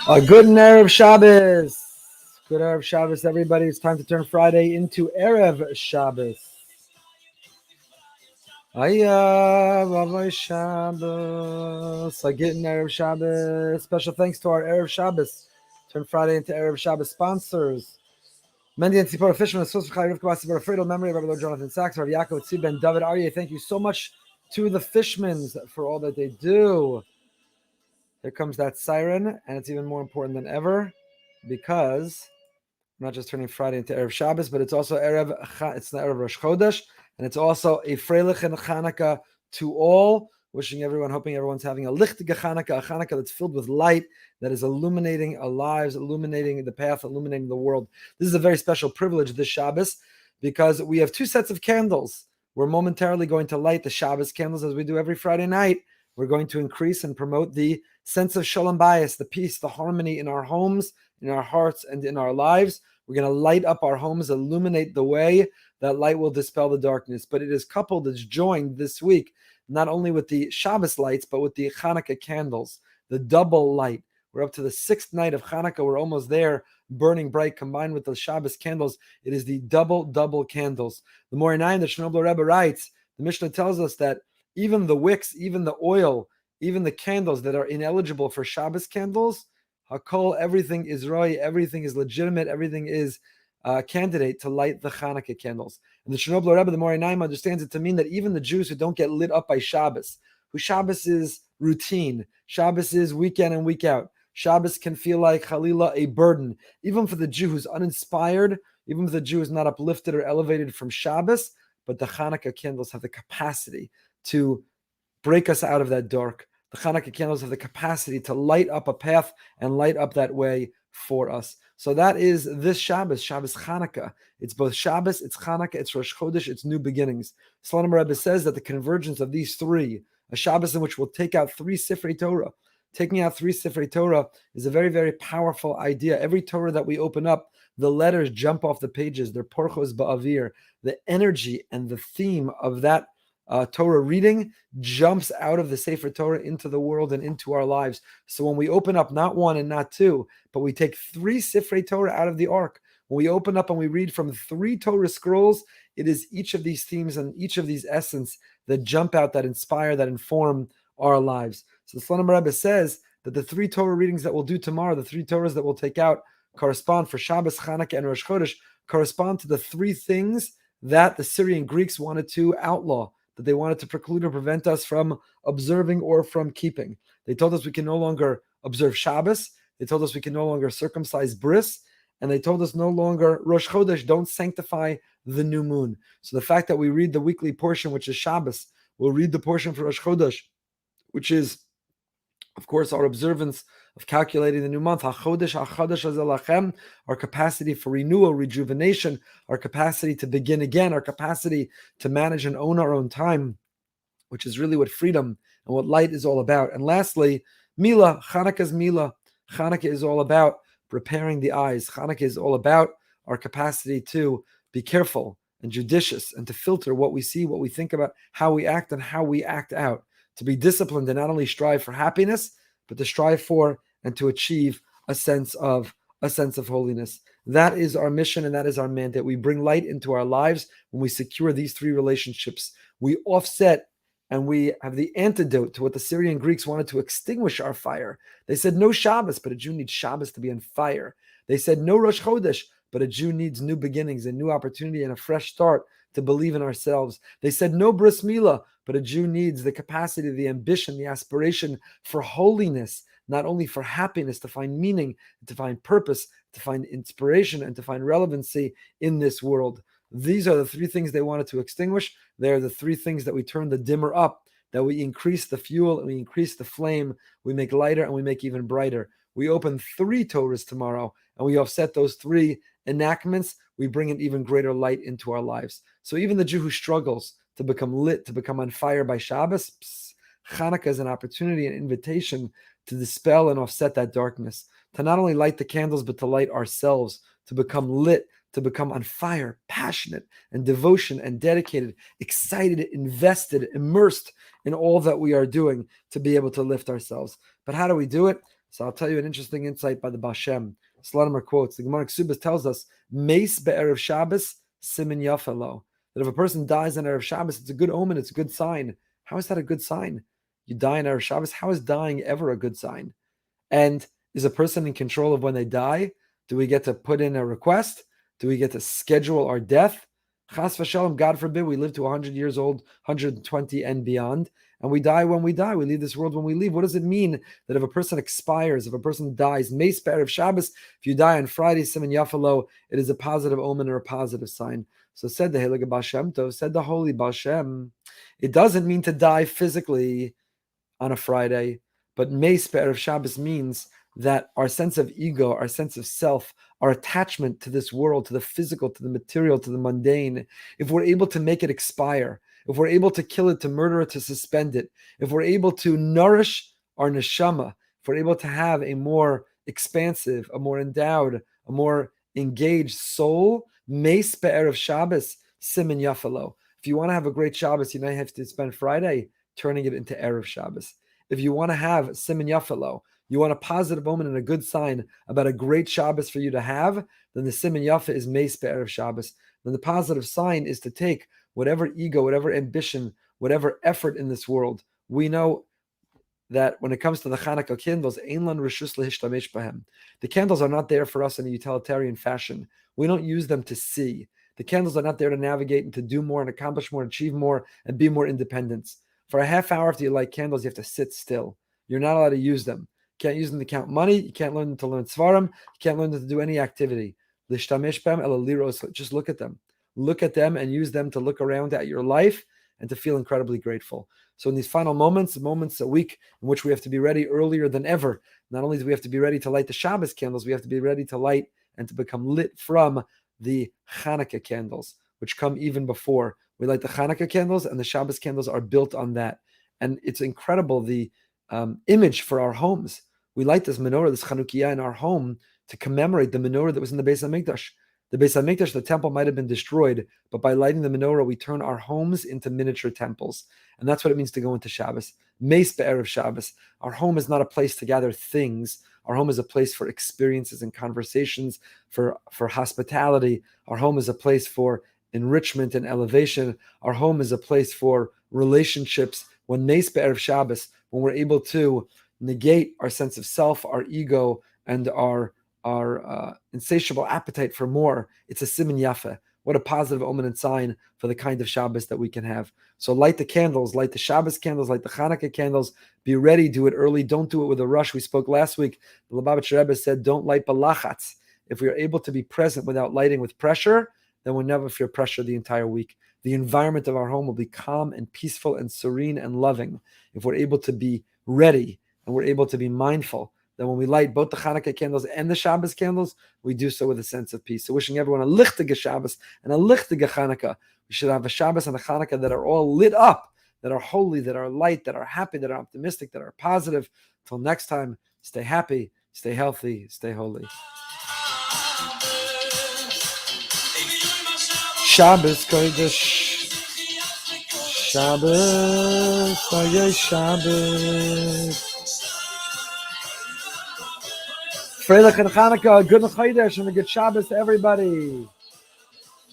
A good Erev Shabbos. Good Erev Shabbos, everybody. It's time to turn Friday into Erev Shabbos. Ayah, Shabbos. A good Erev Shabbos. Special thanks to our Erev Shabbos. Turn Friday into Erev Shabbos sponsors. Mendy and Tzipora Fishman, Rivka Basibor Fredo, memory of Rabbi Lord Jonathan Sachs, Rav Yaakov Tzib Ben David Aryeh. Thank you so much to the Fishmans for all that they do. Here comes that siren, and it's even more important than ever because we're not just turning Friday into Erev Shabbos, but it's also it's the Erev Rosh Chodesh, and it's also a Freilich and Chanukah to all. Wishing everyone, hoping everyone's having a lichtige Chanukah, a Chanukah that's filled with light, that is illuminating our lives, illuminating the path, illuminating the world. This is a very special privilege this Shabbos because we have two sets of candles. We're momentarily going to light the Shabbos candles as we do every Friday night. We're going to increase and promote the sense of shalom bayis, the peace, the harmony in our homes, in our hearts, and in our lives. We're going to light up our homes, illuminate the way. That light will dispel the darkness. But it is coupled, it's joined this week, not only with the Shabbos lights, but with the Chanukah candles, the double light. We're up to the sixth night of Chanukah. We're almost there, burning bright, combined with the Shabbos candles. It is the double candles. The Morinayim, the Chernobyl Rebbe writes, the Mishnah tells us that even the wicks, even the oil, even the candles that are ineligible for Shabbos candles, Hakol, everything is roy, everything is legitimate, everything is candidate to light the Chanukah candles. And the Chernobyl Rebbe, the Morinayim, understands it to mean that even the Jews who don't get lit up by Shabbos, who Shabbos is routine, Shabbos is week in and week out, Shabbos can feel like Chalila, a burden. Even for the Jew who's uninspired, even if the Jew is not uplifted or elevated from Shabbos, but the Chanukah candles have the capacity to break us out of that dark. The Chanukah candles have the capacity to light up a path and light up that way for us. So that is this Shabbos, Shabbos Chanukah. It's both Shabbos, it's Chanukah, it's Rosh Chodesh, it's new beginnings. Slonim Rebbe says that the convergence of these three, a Shabbos in which we'll take out three Sifrei Torah. Taking out three Sifrei Torah is a very, very powerful idea. Every Torah that we open up, the letters jump off the pages. They're porchos ba'avir. The energy and the theme of that Torah reading jumps out of the Sefer Torah into the world and into our lives. So when we open up not one and not two, but we take three Sifrei Torah out of the ark, when we open up and we read from three Torah scrolls, it is each of these themes and each of these essence that jump out, that inspire, that inform our lives. So the Slonim Rebbe says that the three Torah readings that we'll do tomorrow, the three Torahs that we'll take out, correspond for Shabbos, Chanukah, and Rosh Chodesh, correspond to the three things that the Syrian Greeks wanted to outlaw, that they wanted to preclude or prevent us from observing or from keeping. They told us we can no longer observe Shabbos. They told us we can no longer circumcise bris. And they told us no longer Rosh Chodesh, don't sanctify the new moon. So the fact that we read the weekly portion, which is Shabbos, we'll read the portion for Rosh Chodesh, which is, of course, our observance of calculating the new month, HaChodesh HaZelachem, our capacity for renewal, rejuvenation, our capacity to begin again, our capacity to manage and own our own time, which is really what freedom and what light is all about. And lastly, Mila, Chanukah's Mila. Chanukah is all about preparing the eyes. Chanukah is all about our capacity to be careful and judicious and to filter what we see, what we think about, how we act, and how we act out. To be disciplined and not only strive for happiness, but to strive for and to achieve a sense of holiness. That is our mission and that is our mandate. We bring light into our lives when we secure these three relationships. We offset and we have the antidote to what the Syrian Greeks wanted to extinguish our fire. They said no Shabbos, but a Jew needs Shabbos to be on fire. They said no Rosh Chodesh, but a Jew needs new beginnings, a new opportunity, and a fresh start to believe in ourselves. They said no Bris Milah, but a Jew needs the capacity, the ambition, the aspiration for holiness, not only for happiness, to find meaning, to find purpose, to find inspiration, and to find relevancy in this world. These are the three things they wanted to extinguish. They are the three things that we turn the dimmer up, that we increase the fuel and we increase the flame, we make lighter and we make even brighter. We open three Torahs tomorrow and we offset those three enactments. We bring an even greater light into our lives. So even the Jew who struggles to become lit, to become on fire by Shabbos, Chanukah is an opportunity, an invitation to dispel and offset that darkness, to not only light the candles, but to light ourselves, to become lit, to become on fire, passionate, and devotion, and dedicated, excited, invested, immersed in all that we are doing to be able to lift ourselves. But how do we do it? So I'll tell you an interesting insight by the Bashem. Slonimer quotes, the Gemara Ksubas tells us, Meis be'erev Shabbos, simin yafelo. That if a person dies on Erev Shabbos, it's a good omen, it's a good sign. How is that a good sign? You die on Erev Shabbos, how is dying ever a good sign? And is a person in control of when they die? Do we get to put in a request? Do we get to schedule our death? Chas v'shalom, God forbid, we live to 100 years old, 120 and beyond, and we die when we die. We leave this world when we leave. What does it mean that if a person expires, if a person dies, Meis Be'erev Shabbos, if you die on Friday, Siman Yafalo, it is a positive omen or a positive sign. So said the Heilige Baal Shem Tov, said the Holy Baal Shem, it doesn't mean to die physically on a Friday, but Meis Be'erev Shabbos means that our sense of ego, our sense of self, our attachment to this world, to the physical, to the material, to the mundane, if we're able to make it expire, if we're able to kill it, to murder it, to suspend it, if we're able to nourish our neshama, if we're able to have a more expansive, a more endowed, a more engaged soul, Meis Be'erev Shabbos, Siman Yafalo. If you want to have a great Shabbos, you might have to spend Friday turning it into Erev Shabbos. If you want to have Siman Yafalo, you want a positive omen and a good sign about a great Shabbos for you to have, then the Siman Yafa is Meis Be'erev Shabbos. Then the positive sign is to take whatever ego, whatever ambition, whatever effort in this world. We know that when it comes to the Hanukkah candles, Einlan Rishus Lehishtamesh Bahem. The candles are not there for us in a utilitarian fashion. We don't use them to see. The candles are not there to navigate and to do more and accomplish more, achieve more, and be more independent. For a half hour after you light candles, you have to sit still. You're not allowed to use them. You can't use them to count money. You can't learn them to learn svarim. You can't learn them to do any activity. Just look at them. Look at them and use them to look around at your life and to feel incredibly grateful. So in these final moments a week in which we have to be ready earlier than ever, not only do we have to be ready to light the Shabbos candles, we have to be ready to light and to become lit from the Hanukkah candles, which come even before. We light the Hanukkah candles, and the Shabbos candles are built on that. And it's incredible, the image for our homes. We light this menorah, this Chanukiah in our home to commemorate the menorah that was in the Beis HaMikdash. The Beis HaMikdash, the temple might have been destroyed, but by lighting the menorah, we turn our homes into miniature temples. And that's what it means to go into Shabbos. Meis Be'erev Shabbos. Our home is not a place to gather things. Our home is a place for experiences and conversations, for hospitality. Our home is a place for enrichment and elevation. Our home is a place for relationships. When Meis Be'erev Shabbos, when we're able to negate our sense of self, our ego, and our insatiable appetite for more, it's a Siman Yafa. What a positive omen and sign for the kind of Shabbos that we can have. So light the candles, light the Shabbos candles, light the Hanukkah candles. Be ready, do it early. Don't do it with a rush. We spoke last week. The Lubavitcher Rebbe said, don't light balachatz. If we are able to be present without lighting with pressure, then we'll never feel pressure the entire week. The environment of our home will be calm and peaceful and serene and loving. If we're able to be ready and we're able to be mindful, then when we light both the Hanukkah candles and the Shabbos candles, we do so with a sense of peace. So wishing everyone a lichtige Shabbos and a lichtige Hanukkah. We should have a Shabbos and a Hanukkah that are all lit up, that are holy, that are light, that are happy, that are optimistic, that are positive. Till next time, stay happy, stay healthy, stay holy. Shabbos Kodesh, Shabbos, Shabbos. Freilich and Chanukah, good Chodesh and a good Shabbos to everybody.